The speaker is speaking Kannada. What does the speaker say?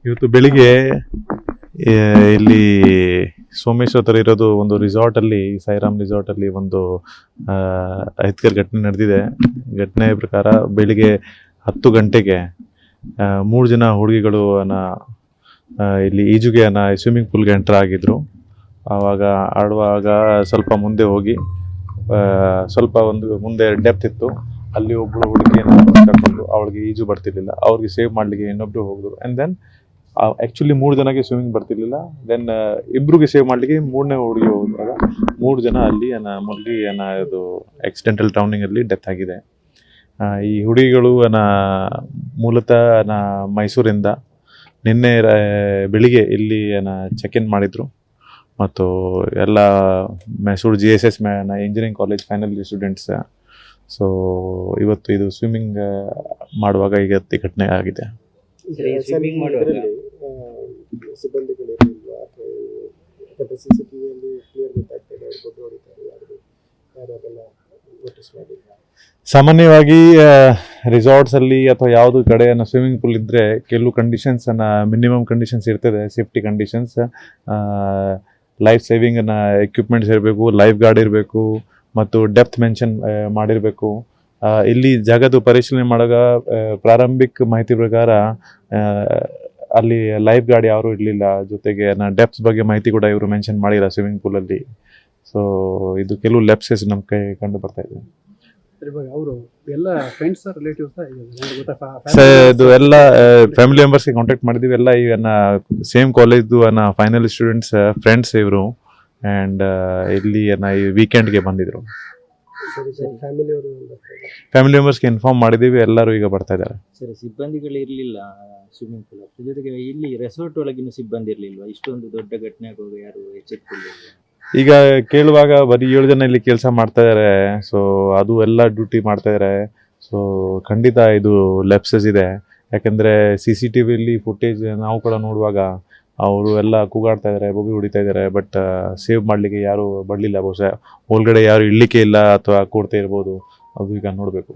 ಇವತ್ತು ಬೆಳಿಗ್ಗೆ ಇಲ್ಲಿ ಸೋಮೇಶ್ವರ ಇರೋದು ಒಂದು ರಿಸಾರ್ಟಲ್ಲಿ, ಸಾಯಿರಾಮ್ ರಿಸಾರ್ಟಲ್ಲಿ ಒಂದು ಅಹಿತಕರ ಘಟನೆ ನಡೆದಿದೆ. ಘಟನೆ ಪ್ರಕಾರ ಬೆಳಿಗ್ಗೆ 10 ಗಂಟೆಗೆ 3 ಜನ ಹುಡುಗಿಗಳು ಇಲ್ಲಿ ಈಜುಗೆ ಸ್ವಿಮ್ಮಿಂಗ್ ಪೂಲ್ಗೆ ಎಂಟರ್ ಆಗಿದ್ರು. ಆವಾಗ ಆಡುವಾಗ ಸ್ವಲ್ಪ ಮುಂದೆ ಹೋಗಿ ಸ್ವಲ್ಪ ಒಂದು ಮುಂದೆ ಡೆಪ್ತ್ ಇತ್ತು, ಅಲ್ಲಿ ಒಬ್ಬಳು ಹುಡುಗಿಯನ್ನು ಕರ್ಕೊಂಡು, ಅವಳಿಗೆ ಈಜು ಬರ್ತಿರ್ಲಿಲ್ಲ. ಅವ್ರಿಗೆ ಸೇವ್ ಮಾಡಲಿಕ್ಕೆ ಇನ್ನೊಬ್ರು ಹೋಗಿದ್ರು. ಆ್ಯಂಡ್ ದೆನ್ ಆ್ಯಕ್ಚುಲಿ 3 ಜನಕ್ಕೆ ಸ್ವಿಮ್ಮಿಂಗ್ ಬರ್ತಿರ್ಲಿಲ್ಲ. ದೆನ್ ಇಬ್ರಿಗೆ ಸೇವ್ ಮಾಡಲಿಕ್ಕೆ 3ನೇ ಹುಡುಗಿ ಹೋದಾಗ 3 ಜನ ಅಲ್ಲಿ ಮುಳುಗಿ ಇದು ಆಕ್ಸಿಡೆಂಟಲ್ ಡ್ರೌನಿಂಗಲ್ಲಿ ಡೆತ್ ಆಗಿದೆ. ಈ ಹುಡುಗಿಗಳು ಮೂಲತಃ ಮೈಸೂರಿಂದ ನಿನ್ನೆ ಬೆಳಿಗ್ಗೆ ಇಲ್ಲಿ ಚೆಕ್ ಇನ್ ಮಾಡಿದರು. ಮತ್ತು ಎಲ್ಲ Mysuru GSS engineering college final year students. So ಇವತ್ತು ಇದು ಸ್ವಿಮ್ಮಿಂಗ್ ಮಾಡುವಾಗ ಈಗ ಘಟನೆ ಆಗಿದೆ. ಸಾಮಾನ್ಯವಾಗಿ ರಿಸಾರ್ಟ್ಸಲ್ಲಿ ಅಥವಾ ಯಾವುದು ಕಡೆ ಸ್ವಿಮ್ಮಿಂಗ್ ಪೂಲ್ ಇದ್ದರೆ ಕೆಲವು ಕಂಡೀಷನ್ಸ್ ಮಿನಿಮಮ್ ಕಂಡೀಷನ್ಸ್ ಇರ್ತದೆ. Safety conditions, life saving equipments ಇರಬೇಕು, ಲೈಫ್ ಗಾರ್ಡ್ ಇರಬೇಕು ಮತ್ತು ಡೆಪ್ತ್ ಮೆನ್ಷನ್ ಮಾಡಿರಬೇಕು. ಇಲ್ಲಿ ಜಾಗದ ಪರಿಶೀಲನೆ ಮಾಡುವಾಗ ಪ್ರಾರಂಭಿಕ ಮಾಹಿತಿ ಪ್ರಕಾರ ಅಲ್ಲಿ ಲೈಫ್ ಗಾರ್ಡ್ ಯಾರೂ ಇರಲಿಲ್ಲ. ಜೊತೆಗೆ ಡೆಪ್ತ್ ಬಗ್ಗೆ ಮಾಹಿತಿ ಕೂಡ ಇವರು ಮೆನ್ಷನ್ ಮಾಡಿಲ್ಲ ಸ್ವಿಮ್ಮಿಂಗ್ ಪೂಲಲ್ಲಿ. ಸೊ ಇದು ಕೆಲವು ಲೆಪ್ಸಸ್ ನಮ್ಮ ಕೈ ಕಂಡು ಬರ್ತಾ ಇದೆ. ಇದು ಎಲ್ಲ ಫ್ಯಾಮಿಲಿ ಮೆಂಬರ್ಸ್ಗೆ ಕಾಂಟ್ಯಾಕ್ಟ್ ಮಾಡಿದ್ದೀವಿ. ಎಲ್ಲ ಸೇಮ್ ಕಾಲೇಜ್ದು ಫೈನಲ್ ಸ್ಟೂಡೆಂಟ್ಸ್ ಫ್ರೆಂಡ್ಸ್ ಇವರು. ಆ್ಯಂಡ್ ಇಲ್ಲಿ ಈ ವೀಕೆಂಡ್ಗೆ ಬಂದಿದ್ರು. ಫ್ಯಾಮಿಲಿ ಮೆಂಬರ್ಸ್ಗೆ ಇನ್ಫಾರ್ಮ್ ಮಾಡಿದ್ದೀವಿ, ಎಲ್ಲರೂ ಈಗ ಬರ್ತಾ ಇದ್ದಾರೆ. ಸರಿ, ಸಿಬ್ಬಂದಿಗಳು ಇರಲಿಲ್ಲ ಸ್ವಿಮ್ಮಿಂಗ್ ಪೂಲ್ ಜೊತೆಗೆ ಇಲ್ಲಿ ರೆಸಾರ್ಟ್ ಒಳಗಿನ ಸಿಬ್ಬಂದಿ ಇರಲಿಲ್ವಾ? ಇಷ್ಟೊಂದು ದೊಡ್ಡ ಘಟನೆ ಆಗುವಾಗ ಯಾರು ಎಚ್ಚೆತ್ತುಕೊಳ್ಳಿಲ್ಲ? ಈಗ ಕೇಳುವಾಗ ಬರೀ 7 ಜನ ಇಲ್ಲಿ ಕೆಲಸ ಮಾಡ್ತಾ ಇದ್ದಾರೆ. ಸೊ ಅದು ಎಲ್ಲ ಡ್ಯೂಟಿ ಮಾಡ್ತಾ ಇದ್ದಾರೆ. ಸೊ ಖಂಡಿತ ಇದು ಲೆಪ್ಸಸ್ ಇದೆ. ಯಾಕೆಂದರೆ CCTVಯಲ್ಲಿ ಫುಟೇಜ್ ನಾವು ಕೂಡ ನೋಡುವಾಗ ಅವರು ಎಲ್ಲ ಕೂಗಾಡ್ತಾ ಇದ್ದಾರೆ, ಬೊಬ್ಬಿ ಹೊಡಿತಾ ಇದ್ದಾರೆ. ಬಟ್ ಸೇವ್ ಮಾಡಲಿಕ್ಕೆ ಯಾರು ಬರಲಿಲ್ಲ. ಬಹುಶಃ ಒಳಗಡೆ ಯಾರು ಇಡಲಿಕ್ಕೆ ಇಲ್ಲ ಅಥವಾ ಕೊಡ್ತಾ ಇರ್ಬೋದು, ಅದು ಈಗ ನೋಡಬೇಕು.